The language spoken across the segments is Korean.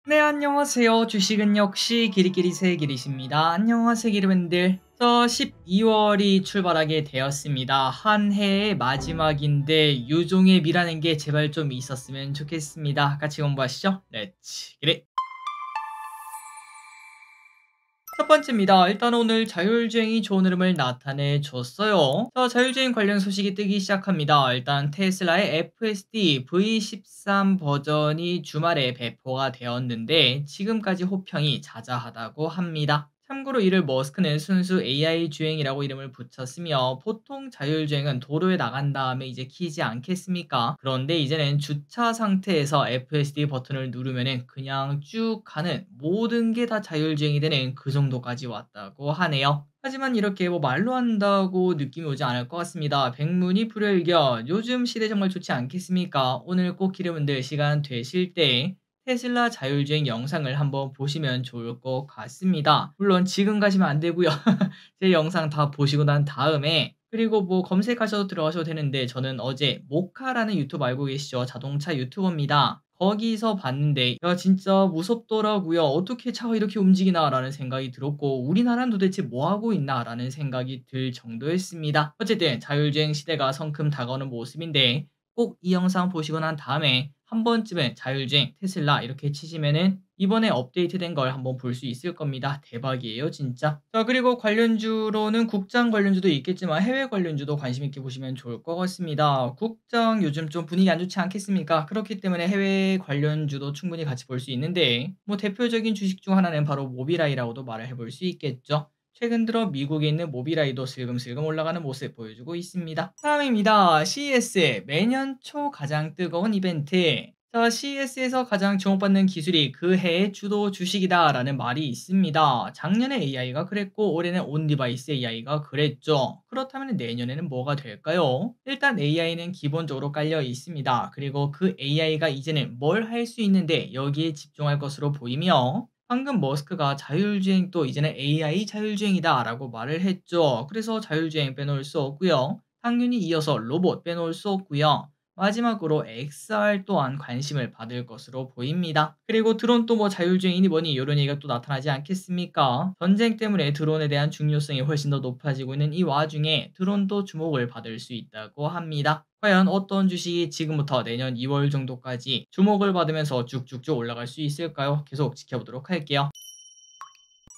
네, 안녕하세요. 주식은 역시 길이길이 새 길이십니다. 안녕하세요, 기르밴들. 12월이 출발하게 되었습니다. 한 해의 마지막인데 유종의 미라는 게 제발 좀 있었으면 좋겠습니다. 같이 공부하시죠. 렛츠 기릿. 첫 번째입니다. 일단 오늘 자율주행이 좋은 흐름을 나타내 줬어요. 자율주행 관련 소식이 뜨기 시작합니다. 일단 테슬라의 FSD V13 버전이 주말에 배포가 되었는데 지금까지 호평이 자자하다고 합니다. 참고로 이를 머스크는 순수 AI 주행이라고 이름을 붙였으며 보통 자율주행은 도로에 나간 다음에 이제 키지 않겠습니까? 그런데 이제는 주차 상태에서 FSD 버튼을 누르면은 그냥 쭉 가는 모든 게 다 자율주행이 되는 그 정도까지 왔다고 하네요. 하지만 이렇게 말로 한다고 느낌이 오지 않을 것 같습니다. 백문이 불여일견. 요즘 시대 정말 좋지 않겠습니까? 오늘 꼭 기르분들 시간 되실 때 테슬라 자율주행 영상을 한번 보시면 좋을 것 같습니다. 물론 지금 가시면 안 되고요. 제 영상 다 보시고 난 다음에 그리고 검색하셔도 들어가셔도 되는데 저는 어제 모카라는 유튜브 알고 계시죠? 자동차 유튜버입니다. 거기서 봤는데 야 진짜 무섭더라고요. '어떻게 차가 이렇게 움직이나.'라는 생각이 들었고 '우리나라는 도대체 뭐 하고 있나.'라는 생각이 들 정도였습니다. 어쨌든 자율주행 시대가 성큼 다가오는 모습인데 꼭 이 영상 보시고 난 다음에 한 번쯤은 자율주행 테슬라 이렇게 치시면은 이번에 업데이트된 걸 한번 볼 수 있을 겁니다. 대박이에요, 진짜. 그리고 관련주로는 국장 관련주도 있겠지만 해외 관련주도 관심 있게 보시면 좋을 것 같습니다. 국장 요즘 좀 분위기 안 좋지 않겠습니까? 그렇기 때문에 해외 관련주도 충분히 같이 볼 수 있는데 대표적인 주식 중 하나는 바로 모비라이라고도 말을 해볼 수 있겠죠. 최근 들어 미국에 있는 모비라이도 슬금슬금 올라가는 모습 보여주고 있습니다. 다음입니다. CES 매년 초 가장 뜨거운 이벤트. CES에서 가장 주목받는 기술이 그 해의 주도 주식이다라는 말이 있습니다. 작년에 AI가 그랬고 올해는 온디바이스 AI가 그랬죠. 그렇다면 내년에는 뭐가 될까요? 일단 AI는 기본적으로 깔려 있습니다. 그리고 그 AI가 이제는 뭘 할 수 있는데 여기에 집중할 것으로 보이며 방금 머스크가 자율주행도 이제는 AI 자율주행이다라고 말을 했죠. 그래서 자율주행 빼놓을 수 없고요. 당연히 이어서 로봇 빼놓을 수 없고요. 마지막으로 XR 또한 관심을 받을 것으로 보입니다. 그리고 드론 또 자율주행이니 뭐니 이런 얘기가 또 나타나지 않겠습니까? 전쟁 때문에 드론에 대한 중요성이 훨씬 더 높아지고 있는 이 와중에 드론도 주목을 받을 수 있다고 합니다. 과연 어떤 주식이 지금부터 내년 2월 정도까지 주목을 받으면서 쭉쭉쭉 올라갈 수 있을까요? 계속 지켜보도록 할게요.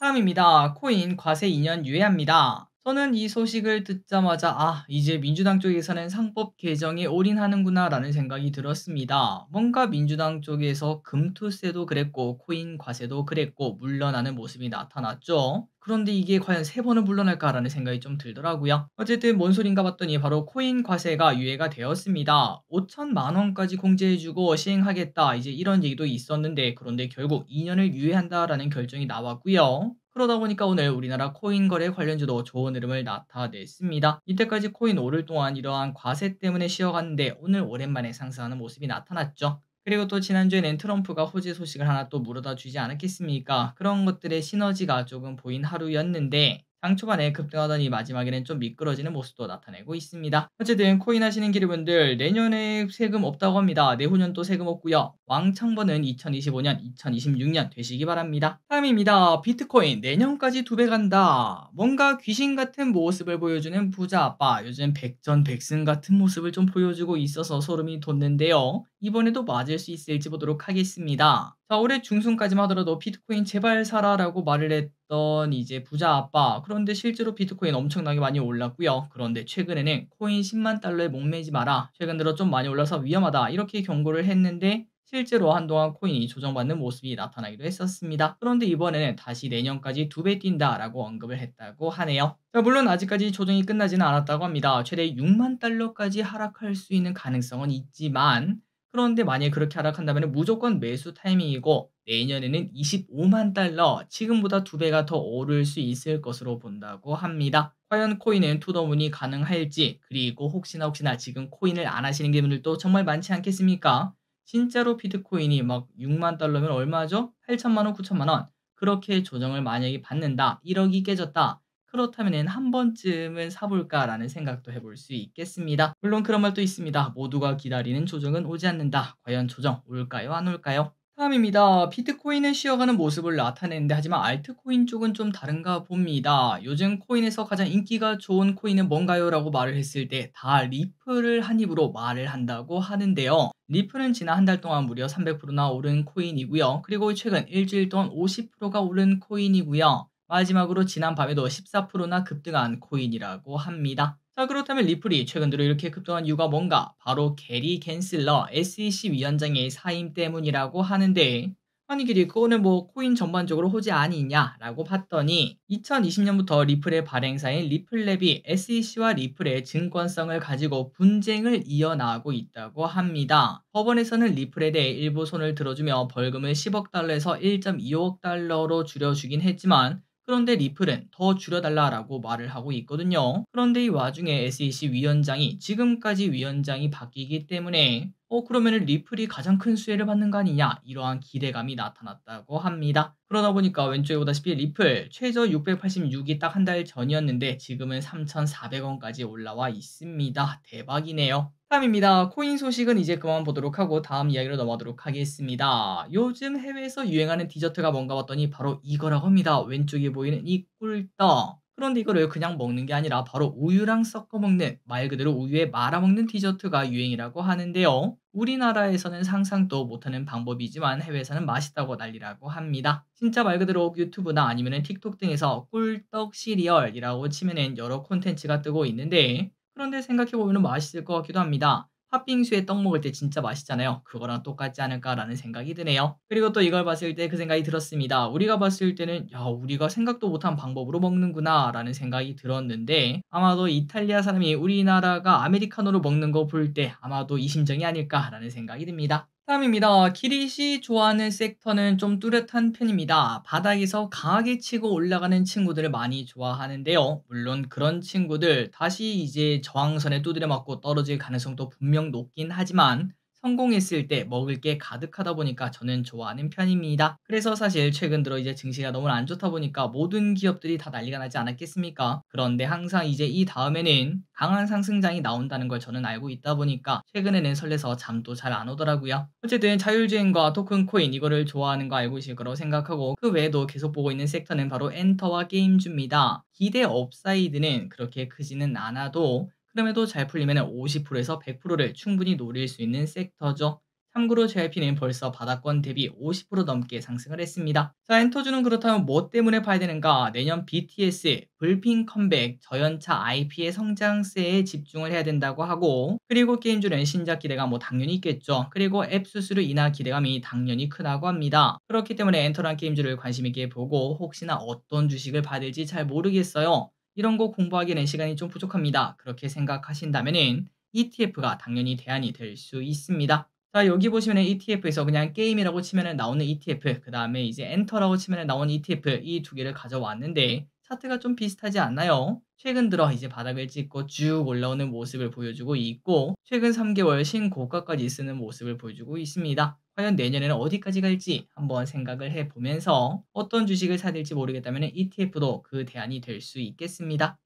다음입니다. 코인 과세 2년 유예합니다. 저는 이 소식을 듣자마자 이제 민주당 쪽에서는 상법 개정에 올인하는구나 라는 생각이 들었습니다. 뭔가 민주당 쪽에서 금투세도 그랬고 코인 과세도 그랬고 물러나는 모습이 나타났죠. 그런데 이게 과연 세 번은 물러날까라는 생각이 좀 들더라고요. 어쨌든 뭔 소린가 봤더니 바로 코인 과세가 유예가 되었습니다. 5천만 원까지 공제해주고 시행하겠다 이제 이런 얘기도 있었는데 그런데 결국 2년을 유예한다라는 결정이 나왔고요. 그러다 보니까 오늘 우리나라 코인 거래 관련주도 좋은 흐름을 나타냈습니다. 이때까지 코인 오를 동안 이러한 과세 때문에 쉬어갔는데 오늘 오랜만에 상승하는 모습이 나타났죠. 그리고 또 지난주에는 트럼프가 호재 소식을 하나 또 물어다 주지 않았겠습니까? 그런 것들의 시너지가 조금 보인 하루였는데 장 초반에 급등하더니 마지막에는 좀 미끄러지는 모습도 나타내고 있습니다. 어쨌든 코인 하시는 기르분들 내년에 세금 없다고 합니다. 내후년도 세금 없고요. 왕창 버는 2025년, 2026년 되시기 바랍니다. 다음입니다. 비트코인 내년까지 2배 간다. 뭔가 귀신 같은 모습을 보여주는 부자 아빠. 요즘 백전백승 같은 모습을 좀 보여주고 있어서 소름이 돋는데요. 이번에도 맞을 수 있을지 보도록 하겠습니다. 올해 중순까지만 하더라도 비트코인 제발 사라라고 말을 했던 이제 부자 아빠. 그런데 실제로 비트코인 엄청나게 많이 올랐고요. 그런데 최근에는 코인 10만 달러에 목매지 마라. 최근 들어 좀 많이 올라서 위험하다. 이렇게 경고를 했는데 실제로 한동안 코인이 조정받는 모습이 나타나기도 했었습니다. 그런데 이번에는 다시 내년까지 2배 뛴다라고 언급을 했다고 하네요. 물론 아직까지 조정이 끝나지는 않았다고 합니다. 최대 6만 달러까지 하락할 수 있는 가능성은 있지만 그런데 만약에 그렇게 하락한다면 무조건 매수 타이밍이고 내년에는 25만 달러, 지금보다 2배가 더 오를 수 있을 것으로 본다고 합니다. 과연 코인은 투더문이 가능할지, 그리고 혹시나 지금 코인을 안 하시는 분들도 정말 많지 않겠습니까? 진짜로 비트코인이 막 6만 달러면 얼마죠? 8천만 원, 9천만 원. 그렇게 조정을 만약에 받는다. 1억이 깨졌다. 그렇다면 한 번쯤은 사볼까라는 생각도 해볼 수 있겠습니다. 물론 그런 말도 있습니다. 모두가 기다리는 조정은 오지 않는다. 과연 조정 올까요? 안 올까요? 다음입니다. 비트코인은 쉬어가는 모습을 나타내는데 하지만 알트코인 쪽은 좀 다른가 봅니다. 요즘 코인에서 가장 인기가 좋은 코인은 뭔가요? 라고 말을 했을 때 다 리플을 한 입으로 말을 한다고 하는데요. 리플은 지난 한 달 동안 무려 300%나 오른 코인이고요. 그리고 최근 일주일 동안 50%가 오른 코인이고요. 마지막으로 지난 밤에도 14%나 급등한 코인이라고 합니다. 자, 그렇다면 리플이 최근 들어 이렇게 급등한 이유가 뭔가? 바로 게리 갠슬러 SEC 위원장의 사임 때문이라고 하는데, 아니 길이 그거는 뭐 코인 전반적으로 호재 아니냐라고 봤더니 2020년부터 리플의 발행사인 리플랩이 SEC와 리플의 증권성을 가지고 분쟁을 이어나가고 있다고 합니다. 법원에서는 리플에 대해 일부 손을 들어주며 벌금을 10억 달러에서 1.25억 달러로 줄여주긴 했지만, 그런데 리플은 더 줄여달라라고 말을 하고 있거든요. 그런데 이 와중에 SEC 위원장이 지금까지 위원장이 바뀌기 때문에 그러면은 리플이 가장 큰 수혜를 받는 거 아니냐, 이러한 기대감이 나타났다고 합니다. 그러다 보니까 왼쪽에 보다시피 리플 최저 686이 딱 한 달 전이었는데 지금은 3,400원까지 올라와 있습니다. 대박이네요. 다음입니다. 코인 소식은 이제 그만 보도록 하고 다음 이야기로 넘어가도록 하겠습니다. 요즘 해외에서 유행하는 디저트가 뭔가 봤더니 바로 이거라고 합니다. 왼쪽에 보이는 이 꿀떡. 그런데 이거를 그냥 먹는 게 아니라 바로 우유랑 섞어 먹는, 말 그대로 우유에 말아 먹는 디저트가 유행이라고 하는데요. 우리나라에서는 상상도 못하는 방법이지만 해외에서는 맛있다고 난리라고 합니다. 진짜 말 그대로 유튜브나 아니면 틱톡 등에서 꿀떡 시리얼이라고 치면은 여러 콘텐츠가 뜨고 있는데, 그런데 생각해보면 맛있을 것 같기도 합니다. 팥빙수에 떡 먹을 때 진짜 맛있잖아요. 그거랑 똑같지 않을까라는 생각이 드네요. 그리고 또 이걸 봤을 때 그 생각이 들었습니다. 우리가 봤을 때는 야, 우리가 생각도 못한 방법으로 먹는구나 라는 생각이 들었는데, 아마도 이탈리아 사람이 우리나라가 아메리카노로 먹는 거 볼 때 아마도 이 심정이 아닐까라는 생각이 듭니다. 다음입니다. 기릿이 좋아하는 섹터는 좀 뚜렷한 편입니다. 바닥에서 강하게 치고 올라가는 친구들을 많이 좋아하는데요. 물론 그런 친구들 다시 이제 저항선에 두드려 맞고 떨어질 가능성도 분명 높긴 하지만, 성공했을 때 먹을 게 가득하다 보니까 저는 좋아하는 편입니다. 그래서 사실 최근 들어 이제 증시가 너무 안 좋다 보니까 모든 기업들이 다 난리가 나지 않았겠습니까? 그런데 항상 이제 이 다음에는 강한 상승장이 나온다는 걸 저는 알고 있다 보니까 최근에는 설레서 잠도 잘 안 오더라고요. 어쨌든 자율주행과 토큰 코인 이거를 좋아하는 거 알고 있을 거라고 생각하고, 그 외에도 계속 보고 있는 섹터는 바로 엔터와 게임주입니다. 기대 업사이드는 그렇게 크지는 않아도 그럼에도 잘 풀리면 50%에서 100%를 충분히 노릴 수 있는 섹터죠. 참고로 JYP는 벌써 바닥권 대비 50% 넘게 상승을 했습니다. 자, 엔터주는 그렇다면 뭐 때문에 봐야 되는가? 내년 BTS, 불핑 컴백, 저연차 IP의 성장세에 집중을 해야 된다고 하고, 그리고 게임주는 신작 기대가 뭐 당연히 있겠죠. 그리고 앱 수수료 인하 기대감이 당연히 크다고 합니다. 그렇기 때문에 엔터란 게임주를 관심 있게 보고, 혹시나 어떤 주식을 봐야 될지 잘 모르겠어요, 이런 거 공부하기에는 시간이 좀 부족합니다, 그렇게 생각하신다면은 ETF가 당연히 대안이 될 수 있습니다. 자, 여기 보시면은 ETF에서 그냥 게임이라고 치면은 나오는 ETF, 그 다음에 이제 엔터라고 치면은 나오는 ETF, 이 두 개를 가져왔는데 차트가 좀 비슷하지 않나요? 최근 들어 이제 바닥을 찍고 쭉 올라오는 모습을 보여주고 있고, 최근 3개월 신고가까지 쓰는 모습을 보여주고 있습니다. 과연 내년에는 어디까지 갈지 한번 생각을 해보면서 어떤 주식을 사야 될지 모르겠다면 ETF도 그 대안이 될 수 있겠습니다.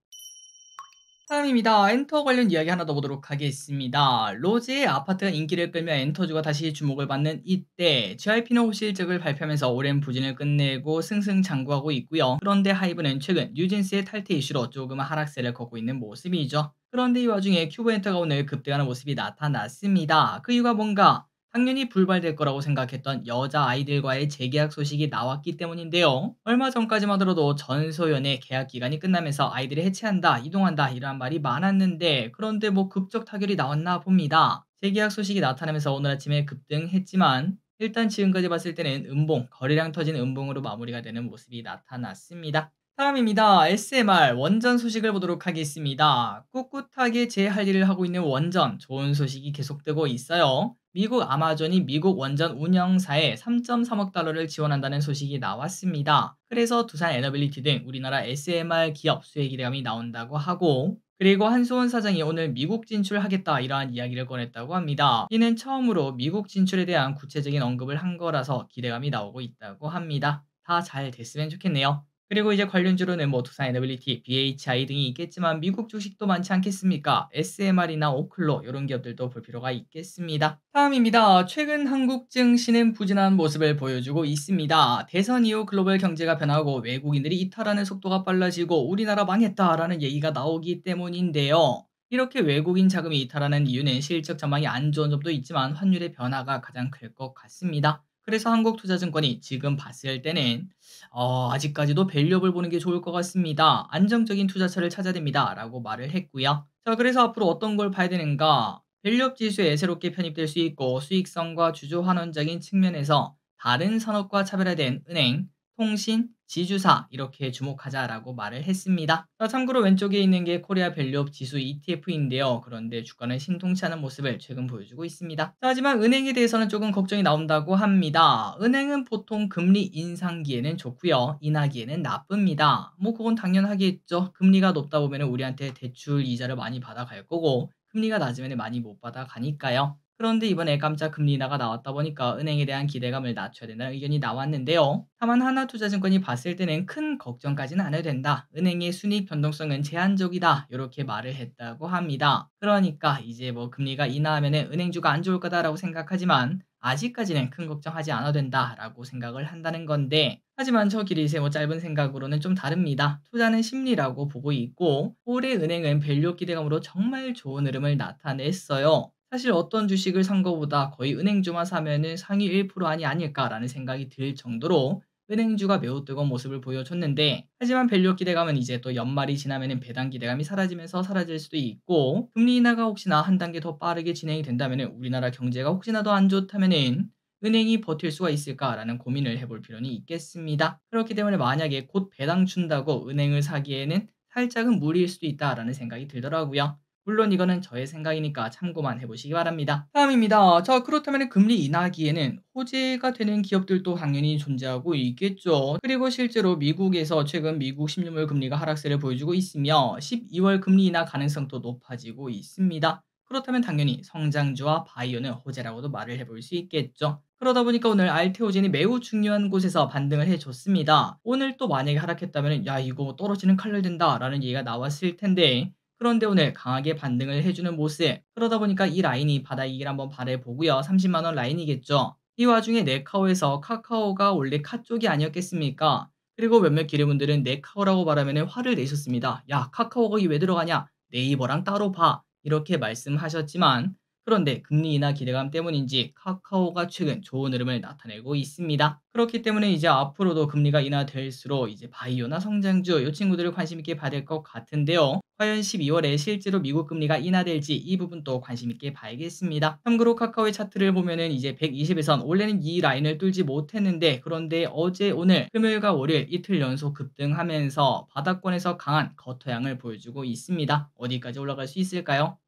다음입니다. 엔터 관련 이야기 하나 더 보도록 하겠습니다. 로제의 아파트가 인기를 끌며 엔터주가 다시 주목을 받는 이때 JYP는 호실적을 발표하면서 오랜 부진을 끝내고 승승장구하고 있고요. 그런데 하이브는 최근 뉴진스의 탈퇴 이슈로 조금 하락세를 걷고 있는 모습이죠. 그런데 이 와중에 큐브엔터가 오늘 급등하는 모습이 나타났습니다. 그 이유가 뭔가? 당연히 불발될 거라고 생각했던 여자 아이들과의 재계약 소식이 나왔기 때문인데요. 얼마 전까지만 들어도 전소연의 계약 기간이 끝나면서 아이들이 해체한다, 이동한다 이러한 말이 많았는데, 그런데 뭐 급적 타결이 나왔나 봅니다. 재계약 소식이 나타나면서 오늘 아침에 급등했지만 일단 지금까지 봤을 때는 음봉, 거래량 터진 음봉으로 마무리가 되는 모습이 나타났습니다. 다음입니다. SMR 원전 소식을 보도록 하겠습니다. 꿋꿋하게 제 할 일을 하고 있는 원전, 좋은 소식이 계속되고 있어요. 미국 아마존이 미국 원전 운영사에 3.3억 달러를 지원한다는 소식이 나왔습니다. 그래서 두산 에너빌리티 등 우리나라 SMR 기업 수혜 기대감이 나온다고 하고, 그리고 한수원 사장이 오늘 미국 진출하겠다 이러한 이야기를 꺼냈다고 합니다. 이는 처음으로 미국 진출에 대한 구체적인 언급을 한 거라서 기대감이 나오고 있다고 합니다. 다 잘 됐으면 좋겠네요. 그리고 이제 관련주로는 뭐 두산 에너빌리티, BHI 등이 있겠지만 미국 주식도 많지 않겠습니까? SMR이나 오클로 이런 기업들도 볼 필요가 있겠습니다. 다음입니다. 최근 한국 증시는 부진한 모습을 보여주고 있습니다. 대선 이후 글로벌 경제가 변하고 외국인들이 이탈하는 속도가 빨라지고 우리나라 망했다라는 얘기가 나오기 때문인데요. 이렇게 외국인 자금이 이탈하는 이유는 실적 전망이 안 좋은 점도 있지만 환율의 변화가 가장 클 것 같습니다. 그래서 한국투자증권이 지금 봤을 때는 아직까지도 밸류업을 보는 게 좋을 것 같습니다. 안정적인 투자처를 찾아야 됩니다. 라고 말을 했고요. 자, 그래서 앞으로 어떤 걸 봐야 되는가? 밸류업 지수에 새롭게 편입될 수 있고 수익성과 주주 환원적인 측면에서 다른 산업과 차별화된 은행, 통신, 지주사 이렇게 주목하자라고 말을 했습니다. 자, 참고로 왼쪽에 있는 게 코리아 밸류업 지수 ETF인데요. 그런데 주가는 신통치 않은 모습을 최근 보여주고 있습니다. 자, 하지만 은행에 대해서는 조금 걱정이 나온다고 합니다. 은행은 보통 금리 인상기에는 좋고요. 인하기에는 나쁩니다. 뭐 그건 당연하겠죠. 금리가 높다 보면 우리한테 대출 이자를 많이 받아갈 거고 금리가 낮으면 많이 못 받아가니까요. 그런데 이번에 깜짝 금리 인하가 나왔다 보니까 은행에 대한 기대감을 낮춰야 된다는 의견이 나왔는데요. 다만 하나투자증권이 봤을 때는 큰 걱정까지는 안 해도 된다. 은행의 순이익 변동성은 제한적이다. 이렇게 말을 했다고 합니다. 그러니까 이제 뭐 금리가 인하하면 은행주가 안 좋을 거다라고 생각하지만 아직까지는 큰 걱정하지 않아도 된다라고 생각을 한다는 건데 하지만 저 길이세 뭐 짧은 생각으로는 좀 다릅니다. 투자는 심리라고 보고 있고 올해 은행은 밸류 기대감으로 정말 좋은 흐름을 나타냈어요. 사실 어떤 주식을 산 거보다 거의 은행주만 사면은 상위 1%안이 아닐까라는 생각이 들 정도로 은행주가 매우 뜨거운 모습을 보여줬는데 하지만 밸류 기대감은 이제 또 연말이 지나면은 배당 기대감이 사라지면서 사라질 수도 있고 금리 인하가 혹시나 한 단계 더 빠르게 진행이 된다면은 우리나라 경제가 혹시나 더 안 좋다면은 은행이 버틸 수가 있을까라는 고민을 해볼 필요는 있겠습니다. 그렇기 때문에 만약에 곧 배당 준다고 은행을 사기에는 살짝은 무리일 수도 있다라는 생각이 들더라고요. 물론 이거는 저의 생각이니까 참고만 해보시기 바랍니다. 다음입니다. 자, 그렇다면 금리 인하기에는 호재가 되는 기업들도 당연히 존재하고 있겠죠. 그리고 실제로 미국에서 최근 미국 10년물 금리가 하락세를 보여주고 있으며 12월 금리 인하 가능성도 높아지고 있습니다. 그렇다면 당연히 성장주와 바이오는 호재라고도 말을 해볼 수 있겠죠. 그러다 보니까 오늘 알테오젠이 매우 중요한 곳에서 반등을 해줬습니다. 오늘 또 만약에 하락했다면 야 이거 떨어지는 칼날 된다 라는 얘기가 나왔을 텐데 그런데 오늘 강하게 반등을 해주는 모습. 그러다 보니까 이 라인이 바닥이길 한번 바라보고요. 30만 원 라인이겠죠. 이 와중에 네카오에서 카카오가 원래 카 쪽이 아니었겠습니까? 그리고 몇몇 기르분들은 네카오라고 말하면 화를 내셨습니다. 야 카카오 거기 왜 들어가냐? 네이버랑 따로 봐. 이렇게 말씀하셨지만 그런데 금리 인하 기대감 때문인지 카카오가 최근 좋은 흐름을 나타내고 있습니다. 그렇기 때문에 이제 앞으로도 금리가 인하될수록 이제 바이오나 성장주 이 친구들을 관심 있게 봐야 될 것 같은데요. 과연 12월에 실제로 미국 금리가 인하될지 이 부분도 관심 있게 봐야겠습니다. 참고로 카카오의 차트를 보면은 이제 120에선 원래는 이 라인을 뚫지 못했는데 그런데 어제 오늘 금요일과 월요일 이틀 연속 급등하면서 바닥권에서 강한 거래량을 보여주고 있습니다. 어디까지 올라갈 수 있을까요?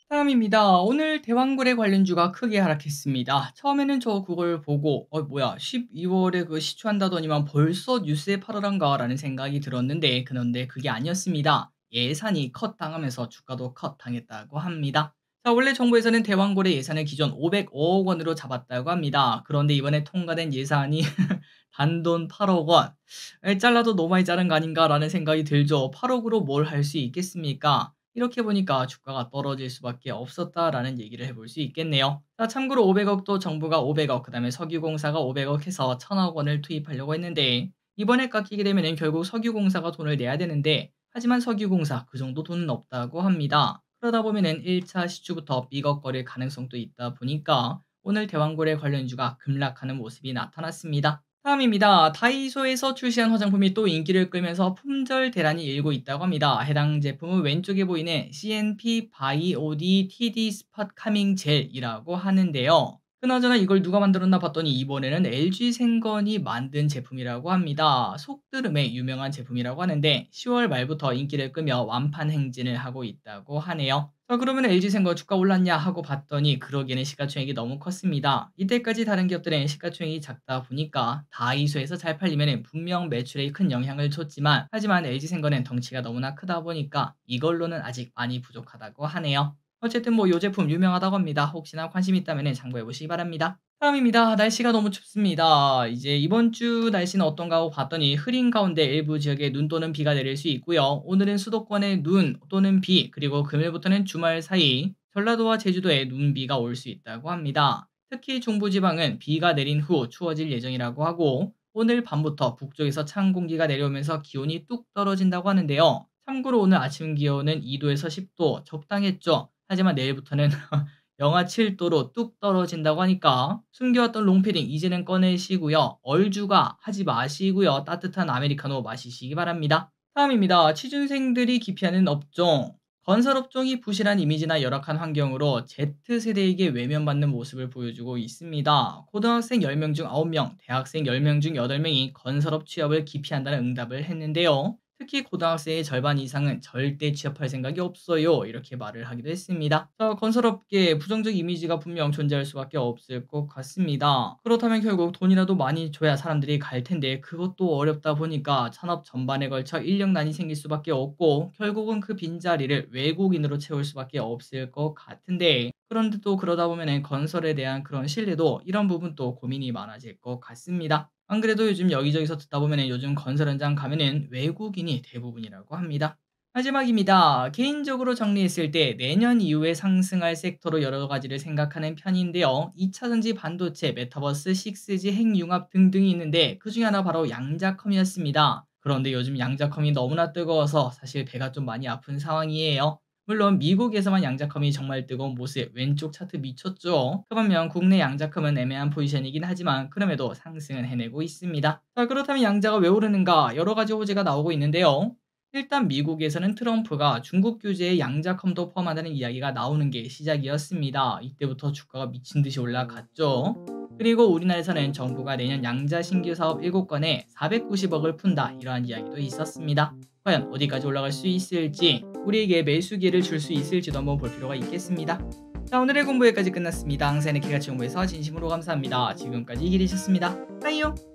다음입니다. 오늘 대왕거래 관련주가 크게 하락했습니다. 처음에는 저 그걸 보고 뭐야 12월에 그 시추한다더니만 벌써 뉴스에 팔아란가 라는 생각이 들었는데 그런데 그게 아니었습니다. 예산이 컷 당하면서 주가도 컷 당했다고 합니다. 자, 원래 정부에서는 대왕거래 예산을 기존 505억 원으로 잡았다고 합니다. 그런데 이번에 통과된 예산이 단돈 8억 원. 잘라도 너무 많이 자른 거 아닌가라는 생각이 들죠. 8억으로 뭘 할 수 있겠습니까? 이렇게 보니까 주가가 떨어질 수밖에 없었다라는 얘기를 해볼 수 있겠네요. 자, 참고로 500억도 정부가 500억, 그다음에 석유공사가 500억 해서 1000억 원을 투입하려고 했는데 이번에 깎이게 되면 결국 석유공사가 돈을 내야 되는데 하지만 석유공사 그 정도 돈은 없다고 합니다. 그러다 보면은 1차 시추부터 삐걱거릴 가능성도 있다 보니까 오늘 대왕거래 관련주가 급락하는 모습이 나타났습니다. 다음입니다. 다이소에서 출시한 화장품이 또 인기를 끌면서 품절 대란이 일고 있다고 합니다. 해당 제품은 왼쪽에 보이는 CNP 바이오디 TD 스팟 카밍 젤이라고 하는데요. 그나저나 이걸 누가 만들었나 봤더니 이번에는 LG생건이 만든 제품이라고 합니다. 속드름의 유명한 제품이라고 하는데 10월 말부터 인기를 끄며 완판 행진을 하고 있다고 하네요. 자, 그러면 LG생건 주가 올랐냐 하고 봤더니 그러기에는 시가총액이 너무 컸습니다. 이때까지 다른 기업들은 시가총액이 작다 보니까 다이소에서 잘 팔리면 분명 매출에 큰 영향을 줬지만 하지만 LG생건은 덩치가 너무나 크다 보니까 이걸로는 아직 많이 부족하다고 하네요. 어쨌든 뭐 이 제품 유명하다고 합니다. 혹시나 관심 있다면 참고해 보시기 바랍니다. 다음입니다. 날씨가 너무 춥습니다. 이제 이번 주 날씨는 어떤가 하고 봤더니 흐린 가운데 일부 지역에 눈 또는 비가 내릴 수 있고요. 오늘은 수도권에 눈 또는 비, 그리고 금요일부터는 주말 사이 전라도와 제주도에 눈비가 올 수 있다고 합니다. 특히 중부지방은 비가 내린 후 추워질 예정이라고 하고, 오늘 밤부터 북쪽에서 찬 공기가 내려오면서 기온이 뚝 떨어진다고 하는데요. 참고로 오늘 아침 기온은 2도에서 10도, 적당했죠. 하지만 내일부터는 영하 7도로 뚝 떨어진다고 하니까 숨겨왔던 롱패딩 이제는 꺼내시고요. 얼죽아 하지 마시고요. 따뜻한 아메리카노 마시시기 바랍니다. 다음입니다. 취준생들이 기피하는 업종. 건설업종이 부실한 이미지나 열악한 환경으로 Z세대에게 외면받는 모습을 보여주고 있습니다. 고등학생 10명 중 9명, 대학생 10명 중 8명이 건설업 취업을 기피한다는 응답을 했는데요. 특히 고등학생의 절반 이상은 절대 취업할 생각이 없어요. 이렇게 말을 하기도 했습니다. 자, 건설업계에 부정적 이미지가 분명 존재할 수밖에 없을 것 같습니다. 그렇다면 결국 돈이라도 많이 줘야 사람들이 갈 텐데 그것도 어렵다 보니까 산업 전반에 걸쳐 인력난이 생길 수밖에 없고 결국은 그 빈자리를 외국인으로 채울 수밖에 없을 것 같은데, 그런데 또 그러다 보면 건설에 대한 그런 신뢰도 이런 부분도 고민이 많아질 것 같습니다. 안 그래도 요즘 여기저기서 듣다 보면 요즘 건설 현장 가면은 외국인이 대부분이라고 합니다. 마지막입니다. 개인적으로 정리했을 때 내년 이후에 상승할 섹터로 여러 가지를 생각하는 편인데요. 2차전지 반도체, 메타버스, 6G 핵융합 등등이 있는데 그 중에 하나 바로 양자컴이었습니다. 그런데 요즘 양자컴이 너무나 뜨거워서 사실 배가 좀 많이 아픈 상황이에요. 물론 미국에서만 양자컴이 정말 뜨거운 모습, 왼쪽 차트 미쳤죠. 그 반면 국내 양자컴은 애매한 포지션이긴 하지만 그럼에도 상승은 해내고 있습니다. 자, 그렇다면 양자가 왜 오르는가? 여러 가지 호재가 나오고 있는데요. 일단 미국에서는 트럼프가 중국 규제에 양자컴도 포함한다는 이야기가 나오는 게 시작이었습니다. 이때부터 주가가 미친 듯이 올라갔죠. 그리고 우리나라에서는 정부가 내년 양자 신규 사업 7건에 490억을 푼다, 이러한 이야기도 있었습니다. 과연 어디까지 올라갈 수 있을지, 우리에게 매수 기회를 줄 수 있을지도 한번 볼 필요가 있겠습니다. 자, 오늘의 공부 여기까지 끝났습니다. 항상 이렇게 같이 공부해서 진심으로 감사합니다. 지금까지 이길이셨습니다. 빠이요.